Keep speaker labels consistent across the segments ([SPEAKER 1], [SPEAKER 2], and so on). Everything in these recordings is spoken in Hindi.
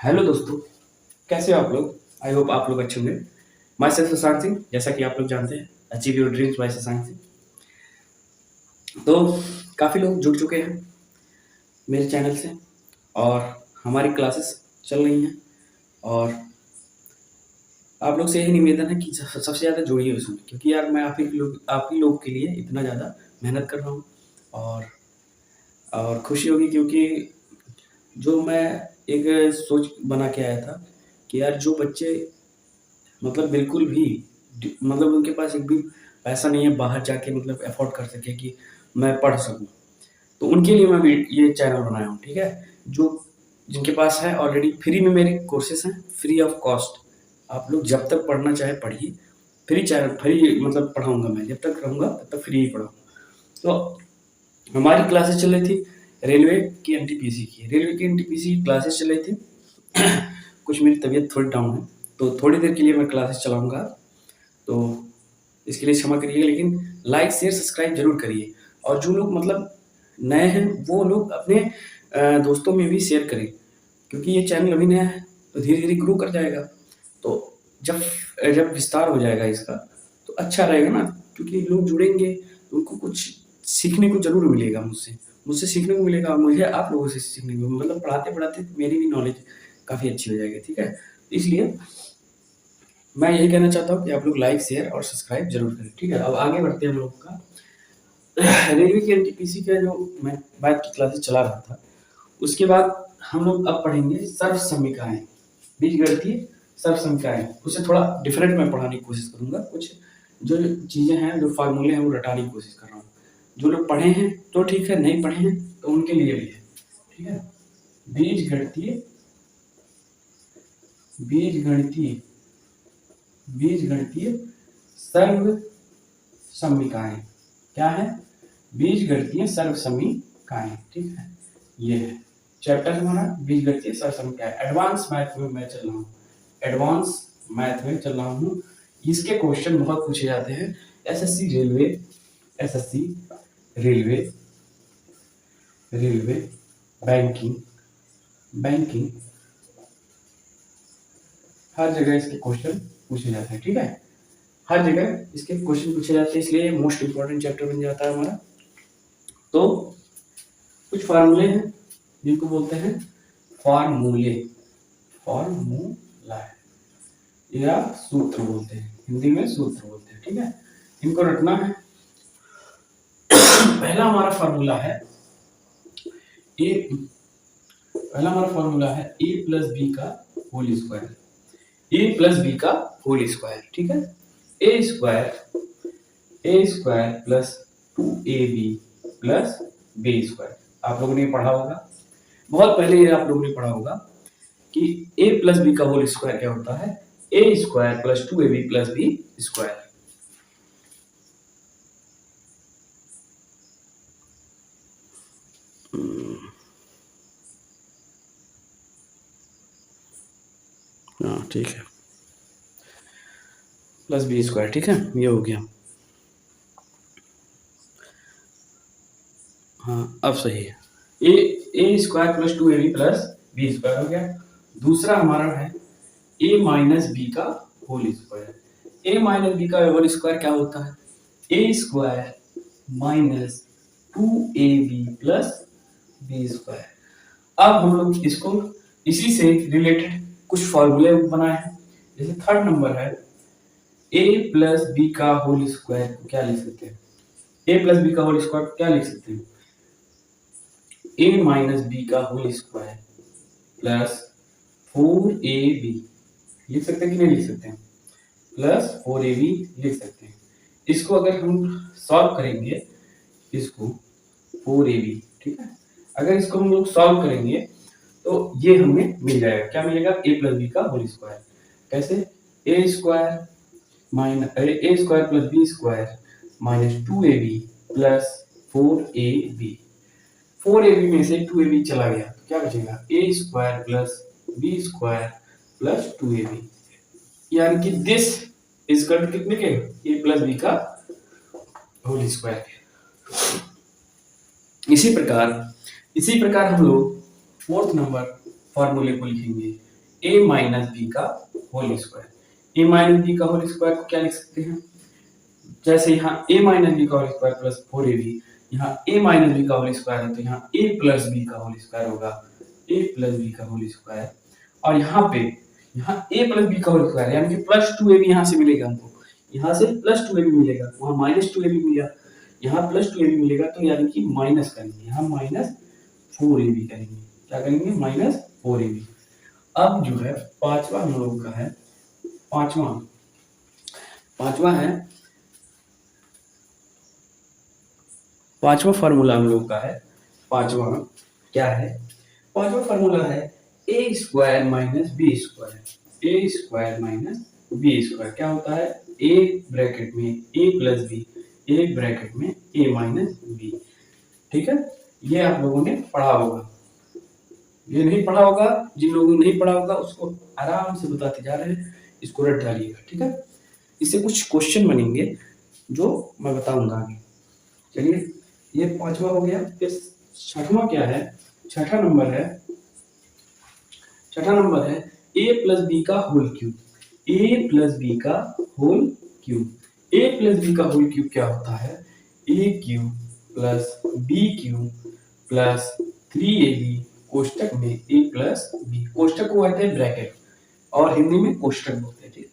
[SPEAKER 1] हेलो दोस्तों, कैसे हो आप लोग? आई होप आप लोग अच्छे होंगे। माई सेल्फ शशांक सिंह, जैसा कि आप लोग जानते हैं, achieve your dreams by Shashank Singh. तो काफ़ी लोग जुड़ चुके हैं मेरे चैनल से और हमारी क्लासेस चल रही हैं और आप लोग से यही निवेदन है कि सबसे ज़्यादा जुड़िए उसमें, क्योंकि यार मैं आप ही लोग के लिए इतना ज़्यादा मेहनत कर रहा हूँ और खुशी होगी, क्योंकि जो मैं एक सोच बना के आया था कि यार जो बच्चे मतलब बिल्कुल भी मतलब उनके पास एक भी पैसा नहीं है बाहर जाके मतलब अफ़ोर्ड कर सके कि मैं पढ़ सकूँ। तो उनके लिए मैं भी ये चैनल बनाया हूँ, ठीक है? जो जिनके पास है ऑलरेडी फ्री में मेरे कोर्सेज़ हैं, फ्री ऑफ कॉस्ट। आप लोग जब तक पढ़ना चाहे पढ़िए, फ्री मतलब पढ़ाऊँगा मैं, जब तक रहूँगा तब तक फ्री ही पढ़ाऊँगा। तो हमारी क्लासेस चल रही थी रेलवे की एनटीपीसी की। रेलवे की एनटीपीसी की क्लासेस चल रही थी। कुछ मेरी तबीयत थोड़ी डाउन है, तो थोड़ी देर के लिए मैं क्लासेस चलाऊँगा, तो इसके लिए क्षमा करिएगा, लेकिन लाइक, शेयर, सब्सक्राइब ज़रूर करिए। और जो लोग मतलब नए हैं, वो लोग अपने दोस्तों में भी शेयर करें, क्योंकि ये चैनल अभी नया है, तो धीरे-धीरे ग्रो कर जाएगा। तो जब जब विस्तार हो जाएगा इसका, तो अच्छा रहेगा ना, क्योंकि लोग जुड़ेंगे, तो उनको कुछ सीखने को ज़रूर मिलेगा मुझसे। मुझसे सीखने को मिलेगा, मुझे आप लोगों से सीखने को, मतलब पढ़ाते-पढ़ाते मेरी भी नॉलेज काफ़ी अच्छी हो जाएगी, ठीक है? इसलिए मैं यही कहना चाहता हूँ कि आप लोग लाइक, शेयर और सब्सक्राइब ज़रूर करें, ठीक है? अब आगे बढ़ते हैं हम लोग का रेलवे की एनटीपीसी का जो मैं मैथ की क्लासेस चला रहा था, उसके बाद हम लोग अब पढ़ेंगे सर्वसमीकाएँ, बीजगणितीय सर्वसमीकाएँ। उसे थोड़ा डिफरेंट मैं पढ़ाने की कोशिश करूँगा। कुछ जो चीज़ें हैं, जो फ़ॉर्मूले हैं, वो रटाने की कोशिश कर रहा हूँ। जो लोग पढ़े हैं तो ठीक है, नहीं पढ़े हैं तो उनके लिए भी है, ठीक है? बीजगणितीय बीजगणितीय बीजगणितीय सर्वसमीकाएँ क्या है? बीजगणितीय सर्वसमीकाएँ, ठीक है? ये है चैप्टर हमारा बीजगणितीय सर्वसमीकाएँ। एडवांस मैथ में मैं चल रहा हूँ, एडवांस मैथ में चल रहा हूँ। इसके क्वेश्चन बहुत पूछे जाते हैं। SSC railway, SSC railway, railway, banking, banking, हर जगह इसके क्वेश्चन पूछे जाते हैं, ठीक है? हर जगह इसके क्वेश्चन पूछे जाते हैं, इसलिए मोस्ट इंपॉर्टेंट चैप्टर बन जाता है हमारा। तो कुछ फार्मूले हैं जिनको बोलते हैं फार्मूले, फार्मूला या सूत्र बोलते हैं, हिंदी में सूत्र बोलते हैं, ठीक है? इनको रटना है। पहला हमारा फार्मूला है ए, पहला हमारा फार्मूला है ए प्लस बी का whole square, a plus b का होल स्क्वायर, ठीक है? A square plus 2ab plus B square. आप लोगों ने पढ़ा होगा, बहुत पहले ये आप लोगों ने पढ़ा होगा कि a प्लस बी का होल स्क्वायर क्या होता है? A square plus 2ab plus B square. हाँ ठीक है, प्लस बी स्क्वायर, ठीक है? ये हो गया। हाँ अब सही है। A square plus 2ab plus B square हो गया। दूसरा हमारा है ए माइनस बी का whole square. A minus B का होल स्क्वायर क्या होता है? A square minus 2ab plus B square. अब हम लोग इसको इसी से रिलेटेड कुछ फॉर्मूले बनाए हैं। जैसे थर्ड नंबर है ए प्लस बी का होल स्क्वायर को क्या लिख सकते हैं? ए प्लस बी का होल स्क्वायर क्या लिख सकते हैं? ए माइनस बी का होल स्क्वायर प्लस 4ab लिख सकते हैं कि नहीं लिख सकते हैं? प्लस 4ab लिख सकते हैं। इसको अगर हम सॉल्व करेंगे, इसको 4ab, ठीक है? अगर इसको हम लोग सॉल्व करेंगे तो ये हमें मिल जाएगा, क्या मिलेगा? ए प्लस बी का होल स्क्वायर। कैसे? A square plus B square minus 2ab plus 4ab। 4ab में से 2ab चला गया तो क्या बचेगा? A square plus B square plus 2ab, यानी कि दिस इज इक्वल टू कितने के? ए प्लस बी का होल स्क्वायर के। इसी प्रकार हम लोग फोर्थ नंबर फॉर्मूले को लिखेंगे। ए माइनस बी का whole square. A minus B का होल स्क्वायर को क्या लिख सकते हैं, जैसे यहाँ ए माइनस बी का होल स्क्वायर प्लस 4ab, यहाँ ए माइनस बी का होल स्क्वायर है तो यहाँ ए प्लस बी का होल स्क्वायर होगा, ए प्लस बी का होल स्क्वायर। और यहाँ पे यहाँ ए प्लस बी का होल स्क्वायर यानी कि प्लस 2ab यहाँ से मिलेगा हमको, यहाँ से प्लस 2ab मिलेगा, वहाँ माइनस 2ab मिला, यहाँ प्लस 2ab मिलेगा, तो यानी कि माइनस करेंगे, यहाँ माइनस 4ab करेंगे, क्या करेंगे माइनस 4ab। अब जो है पांचवा हम लोग का है, पांचवा फार्मूला हम लोग का है, पांचवा क्या है, पांचवा फार्मूला है a square minus B square. A square minus B square क्या होता है, ए ब्रैकेट में a plus b, a bracket में ए माइनस बी। ठीक है, ये आप लोगों ने पढ़ा होगा, ये नहीं पढ़ा होगा, जिन लोगों ने नहीं पढ़ा होगा उसको आराम से बताते जा रहे हैं, इसको रट डालिएगा। ठीक है, इससे कुछ क्वेश्चन बनेंगे जो मैं बताऊंगा आगे। चलिए, ये पांचवा हो गया। फिर छठवां क्या है, छठा नंबर है ए प्लस बी का whole cube. A plus b का whole cube. A plus b का होल क्यूब क्या होता है, a cube plus b cube plus 3ab कोष्टक में ए प्लस बी, कोष्टक को कहते हैं ब्रैकेट और हिंदी में कोष्टक बोलते हैं। ठीक,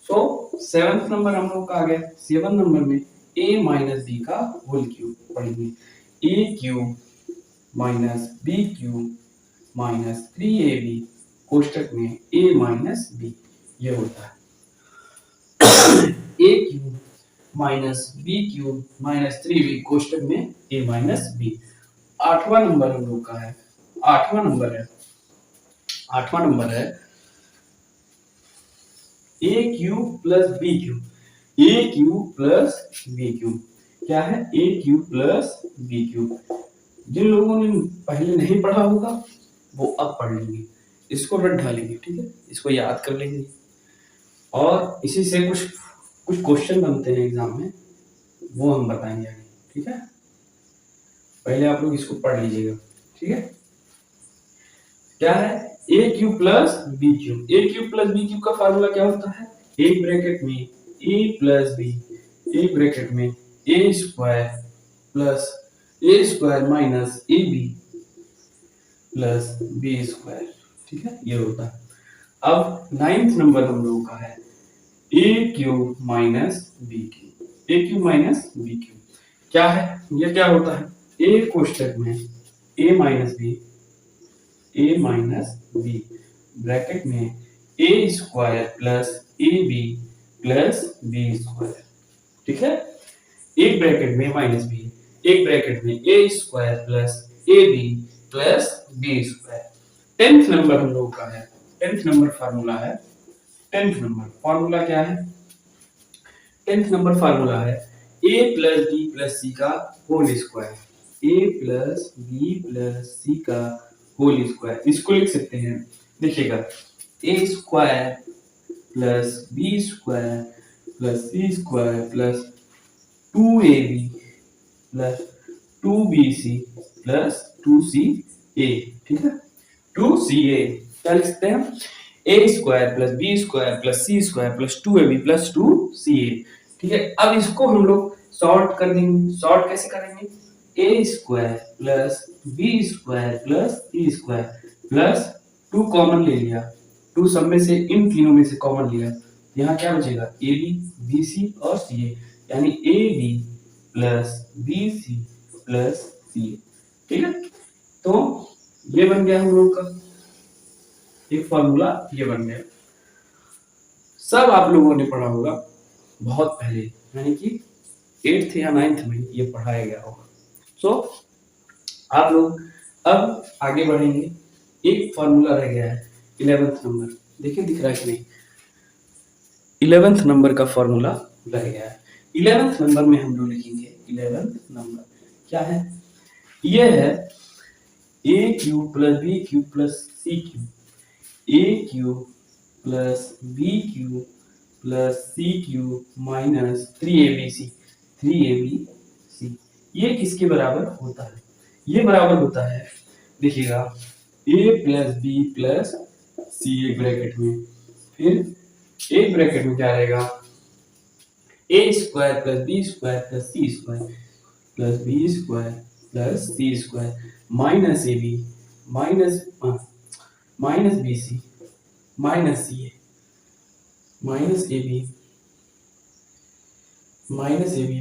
[SPEAKER 1] सो 7th नंबर हम लोग का आ गया। 7 नंबर में ए माइनस बी का होल क्यूब पढ़ेंगे, a cube minus b cube minus 3ab कोष्टक में ए माइनस बी, ये होता है a cube minus b cube minus 3b कोष्टक में ए माइनस बी। आठवां नंबर हम लोग का है, आठवां नंबर है a cube plus b cube. A cube plus b cube क्या है, a cube plus b cube. जिन लोगों ने पहले नहीं पढ़ा होगा वो अब पढ़ लेंगे, इसको रट ढालेंगे। ठीक है, इसको याद कर लेंगे और इसी से कुछ क्वेश्चन बनते हैं एग्जाम में, वो हम बताएंगे आगे। ठीक है, पहले आप लोग इसको पढ़ लीजिएगा। ठीक है, क्या है a cube plus b cube. A cube plus b cube का फार्मूला क्या होता है, ए ब्रैकेट में a plus b, a bracket में a square plus a square minus A b plus B square. ठीक है, ये होता है। अब 9th नंबर हम लोगों का है a cube minus b cube. A cube minus b cube क्या है, ये क्या होता है, ए कोष्टक में ए माइनस बी ब्रैकेट में a square plus a b plus B square. ठीक है, एक ब्रैकेट में माइनस बी, एक ब्रैकेट में a square plus a b plus B square. 10th नंबर हम लोग का है, 10th नंबर फार्मूला है, 10th नंबर फार्मूला क्या है, 10th नंबर फार्मूला है a plus B plus c का whole square. A plus B plus c का होल स्क्वायर, इसको लिख सकते हैं, देखिएगा a square plus B square plus C square plus 2ab plus 2bc plus 2ca। ठीक है, 2ca क्या लिख सकते हैं, a square plus B square plus C square plus 2ab plus 2ca। ठीक है, अब इसको हम लोग सॉर्ट कर देंगे। सॉर्ट कैसे करेंगे, a square plus B square plus C square plus 2 common ले लिया, 2 सब में से इन तीनों में से कॉमन लिया, यहाँ क्या बचेगा ए बी, बी सी और सी ए, यानी a b plus b c plus C a. ठीक है, तो ये बन गया हम लोग का एक फॉर्मूला, ये बन गया। सब आप लोगों ने पढ़ा होगा बहुत पहले, यानी कि 8th या 9th में ये पढ़ाया गया होगा। सो आप लोग अब आगे बढ़ेंगे। एक फॉर्मूला रह गया है 11th नंबर, देखिए दिख रहा है कि नहीं, 11th नंबर का फॉर्मूला रह गया है। 11th नंबर में हम लोग लिखेंगे, 11th नंबर क्या है, ये है a cube plus b cube plus c cube, a cube plus b cube plus c cube minus 3abc, 3abc। ये किसके बराबर होता है, ये बराबर होता है, देखिएगा a plus B plus c एक ब्रैकेट में, फिर एक ब्रैकेट में क्या रहेगा, a square plus B square plus C square plus B square plus C square minus A B minus minus B C minus C a minus A B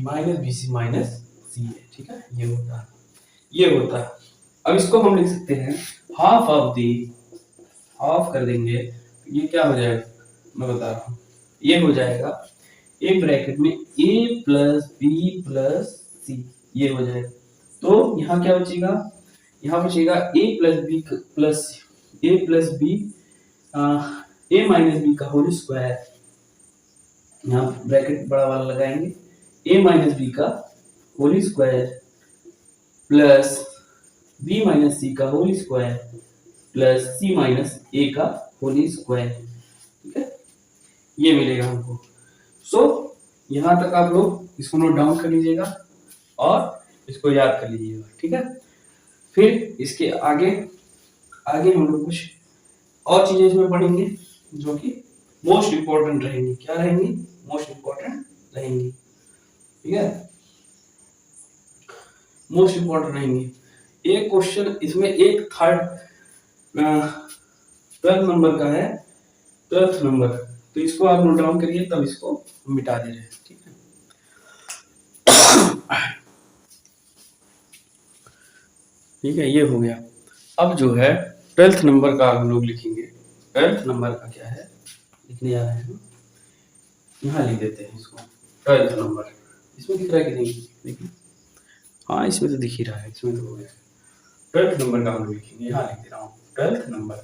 [SPEAKER 1] minus B C minus C a. ठीक है, ये होता है। अब इसको हम लिख सकते हैं हाफ ऑफ दी, हाफ कर देंगे, ये क्या हो जाएगा मैं बता रहा हूँ, ये हो जाएगा एक ब्रैकेट में a प्लस बी प्लस सी, ये हो जाएगा। तो यहाँ क्या बचेगा, यहाँ बचेगा a plus B plus a plus b a minus B का होल स्क्वायर, यहाँ ब्रैकेट बड़ा वाला लगाएंगे, a माइनस बी का whole square plus b minus सी का whole square plus c minus a का होल स्क्वायर। ठीक है, ये मिलेगा हमको। सो यहाँ तक आप लोग इसको नोट डाउन कर लीजिएगा और इसको याद कर लीजिएगा। ठीक है, फिर इसके आगे हम लोग कुछ और चीजें इसमें पढ़ेंगे जो कि मोस्ट इंपॉर्टेंट रहेंगी। क्या रहेंगी, मोस्ट इंपॉर्टेंट रहेंगी। ठीक है, मोस्ट इंपॉर्टेंट रहेंगी। एक क्वेश्चन इसमें एक थर्ड 12 नंबर का है, 12th नंबर, तो इसको आप नोट डाउन करिए, तब इसको मिटा दे रहे हैं। ठीक है, ठीक है, ये हो गया। अब जो है 12th नंबर का हम लोग लिखेंगे। 12th नंबर का क्या है लिखने जा रहे हैं, यहाँ लिख देते हैं इसको 12th नंबर। इसमें दिख रहा है कि नहीं, देखिए, हाँ इसमें तो दिख ही रहा है, इसमें तो हो गया। 12th नंबर का हम लोग लिखेंगे, यहाँ लिख दे रहा हूँ 12th नंबर।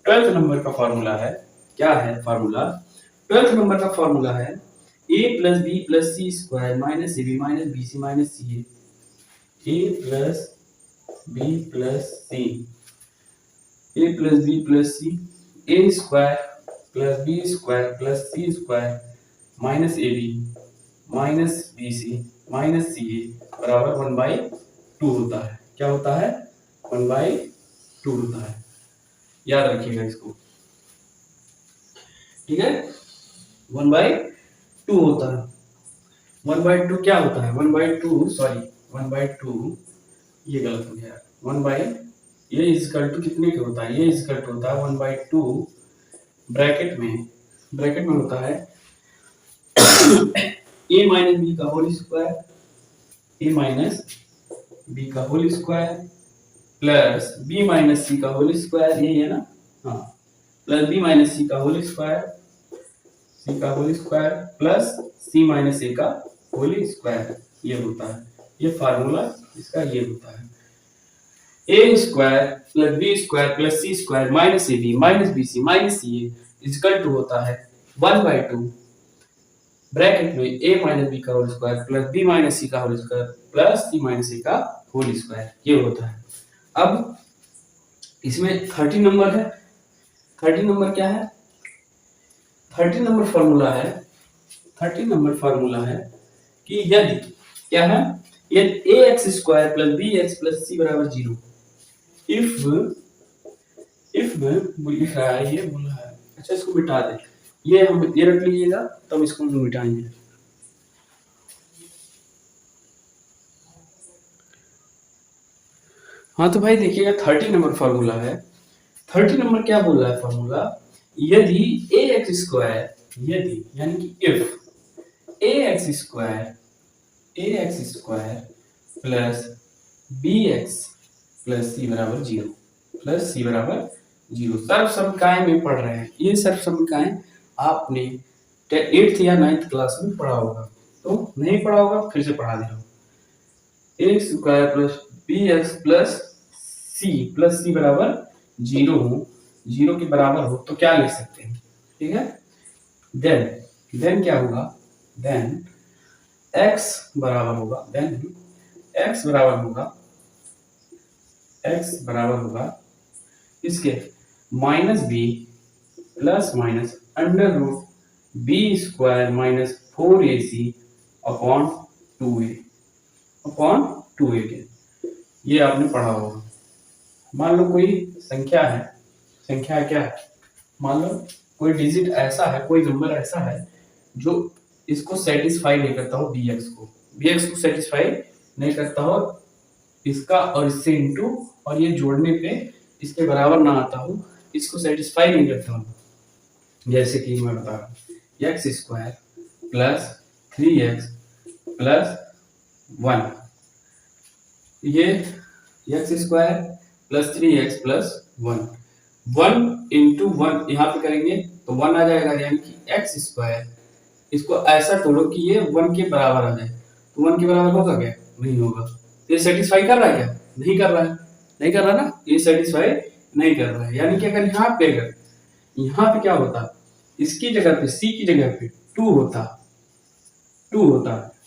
[SPEAKER 1] 12th नंबर का फॉर्मूला है, क्या है फॉर्मूला, 12th नंबर का फॉर्मूला है a plus B plus C square minus A B minus B C minus C A plus B plus C, A plus B plus C, A square plus B square plus C square minus A B minus B C minus C A बराबर 1/2 होता है। क्या होता है, 1/2 होता है, याद रखिएगा इसको। ठीक है, 1/2 होता है। 1/2 क्या होता है, 1/2 सॉरी 1/2 ये गलत हो गया। 1 ये इजकल टू कितने के होता है, ये इजकल टू होता है 1/2 ब्रैकेट में होता है a माइनस बी का whole square, a minus B का whole square plus b minus सी का होल स्क्वायर, ये है ना, हाँ, प्लस b माइनस सी का होल स्क्वायर, c का whole square plus c minus a का होल स्क्वायर, ये होता है। ये फार्मूला इसका ये होता है, a square plus b square plus c square minus ab minus bc minus ca equal to होता है 1/2 ब्रैकेट में a माइनस b का whole square plus b minus c का whole square plus c minus a का होल स्क्वायर, ये होता है। अब इसमें 30 नंबर है। 30 नंबर क्या है, 30 नंबर फॉर्मूला है कि यदि क्या है, यदि ax square plus bx plus c बराबर 0, इफ लिख रहा है, ये बोल रहा है, अच्छा इसको मिटा दे, ये हम ये रख लीजिएगा, तब इसको हम मिटाएंगे। हाँ तो भाई देखिएगा 30 नंबर फॉर्मूला है। 30 नंबर क्या बोल रहा है फॉर्मूला, यदि ax स्क्वायर, यदि यानी कि if ax square plus bx plus c बराबर 0 प्लस c बराबर 0, सर्वसमीकाएं में पढ़ रहे हैं। ये सर्वसमीकाएं आपने 8th या 9th क्लास में पढ़ा होगा, तो नहीं पढ़ा होगा फिर से पढ़ा दे रहा हूँ। X square plus B X plus C बराबर 0 के बराबर हो तो क्या लिख सकते हैं, ठीक है। देन क्या होगा, देन x बराबर होगा इसके minus B plus minus under root B square minus 4ac upon 2a के, ये आपने पढ़ा होगा। मान लो कोई संख्या है क्या है, मान लो कोई डिजिट ऐसा है, कोई नंबर ऐसा है जो इसको सेटिस्फाई नहीं करता हो, bx को सेटिस्फाई नहीं करता हो, इसका और इससे इंटू और ये जोड़ने पे इसके बराबर ना आता हो, इसको सेटिस्फाई नहीं करता हो। जैसे कि मैं बता रहा हूँ X square plus 3x plus 1, ये x square plus 3x plus 1, 1 into 1 यहाँ पे करेंगे तो 1 आ जाएगा, यानी कि एक्स स्क्वायर, इसको ऐसा तोड़ो कि ये 1 के बराबर आ जाए, तो 1 के बराबर होगा क्या? नहीं होगा। तो ये सेटिस्फाई कर रहा है क्या? नहीं कर रहा है, नहीं कर रहा ना, ये सेटिस्फाई नहीं कर रहा है। यानी कि अगर यहाँ पे क्या होता, इसकी जगह पे सी की जगह पे 2 होता,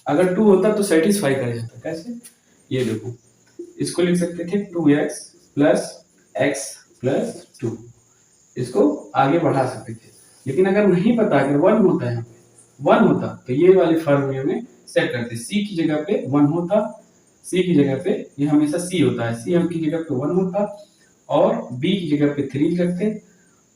[SPEAKER 1] अगर 2 होता तो सेटिस्फाई कर जाता। कैसे? ये देखो, इसको लिख सकते थे 2x प्लस x प्लस 2, इसको आगे बढ़ा सकते थे। लेकिन अगर नहीं पता, अगर 1 होता है, 1 होता तो ये वाले फॉर्मूले में सेट करते, c की जगह पे 1 होता, c की जगह पे ये हमेशा c होता है, c की जगह पे 1 होता और b की जगह पे 3 रखते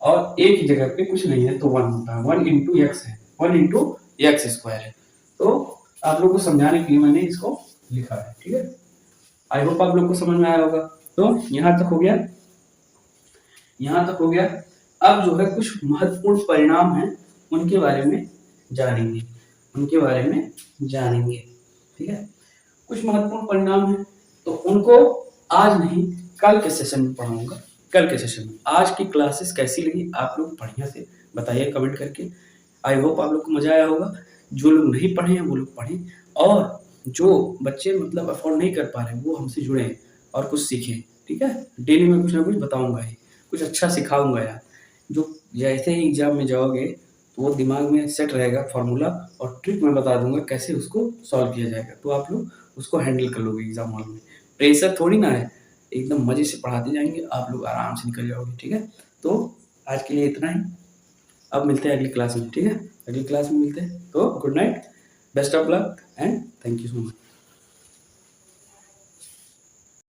[SPEAKER 1] और a की जगह पे कुछ नहीं है तो 1 होता है। 1 इंटू एक्स है, 1 इंटू एक्स स्क्वायर है। तो आप लोग को समझाने के लिए मैंने इसको लिखा है, ठीक है। आई होप आप लोग को समझ में आया होगा। तो यहाँ तक हो गया। अब जो है कुछ महत्वपूर्ण परिणाम हैं, उनके बारे में जानेंगे, ठीक है। कुछ महत्वपूर्ण परिणाम हैं तो उनको आज नहीं कल के सेशन में पढ़ाऊंगा। आज की क्लासेस कैसी लगी आप लोग बढ़िया से बताइए कमेंट करके। आई होप आप लोग को मजा आया होगा। जो लोग नहीं पढ़े हैं वो लोग पढ़ें, और जो बच्चे मतलब अफोर्ड नहीं कर पा रहे वो हमसे जुड़े और कुछ सीखें, ठीक है। डेली में कुछ ना कुछ बताऊंगा ही, कुछ अच्छा सिखाऊंगा यार। जो जैसे ही एग्जाम में जाओगे तो वो दिमाग में सेट रहेगा फॉर्मूला, और ट्रिक मैं बता दूंगा कैसे उसको सॉल्व किया जाएगा, तो आप लोग उसको हैंडल कर लोगे एग्जाम हॉल में। प्रेशर थोड़ी ना है, एकदम मजे से पढ़ाते जाएंगे, आप लोग आराम से निकल जाओगे, ठीक है। तो आज के लिए इतना ही, अब मिलते हैं अगली क्लास में, ठीक है। अगली क्लास में मिलते हैं, तो good night, best of luck and thank you so much.